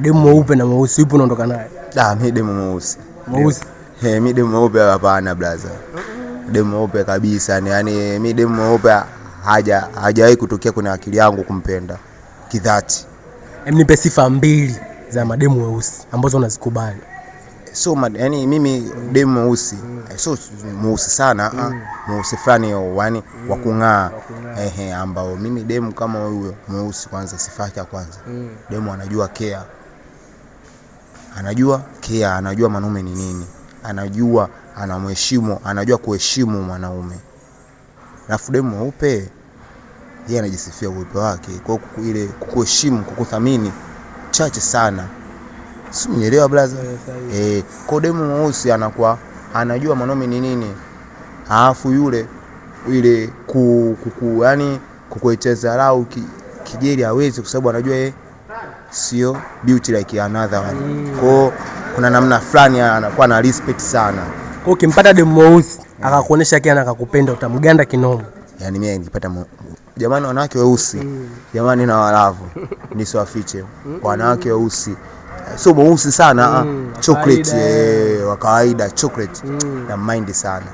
Demu mweupe na mweusi yupo unaondoka naye? Mimi demu mweusi. Mweusi? Mimi demu mweupe hapana brother. Demu mweupe kabisa, yani mimi demu mweupe hajawahi kutokea kwenye akili yangu kumpenda kidhati. Nipe sifa 2 za mademu weusi ambazo unazikubali. Yani mimi demu mweusi, mweusi sana, mweusi fulani yani wa kung'aa. Ambao mimi demu kama huyo mweusi, kwanza sifa yake ya kwanza. Demu anajua care. Anajua mwanaume ni nini. Anajua kuheshimu mwanaume. Alafu demu mweupe yeye anajisifia uwepo wake, kwa ile kukuheshimu, kukuthamini chache sana. Si unielewa brother? Kwa demu mweusi anakuwa anajua mwanaume ni nini. Alafu yule ile yani kukuicheza rau kijeli hawezi, kwa sababu anajua yeye sio beauty like another one. Kwa kuna namna fulani anakuwa na respect sana. Kwa ukimpata demu mweusi akakuonesha kiana akakupenda, utamganda kinomo. Yani mimi nikipata jamani, wanawake weusi jamani na walavu nisiwafiche, wanawake weusi sio mweusi sana, chocolate wa kawaida, chocolate na mind sana.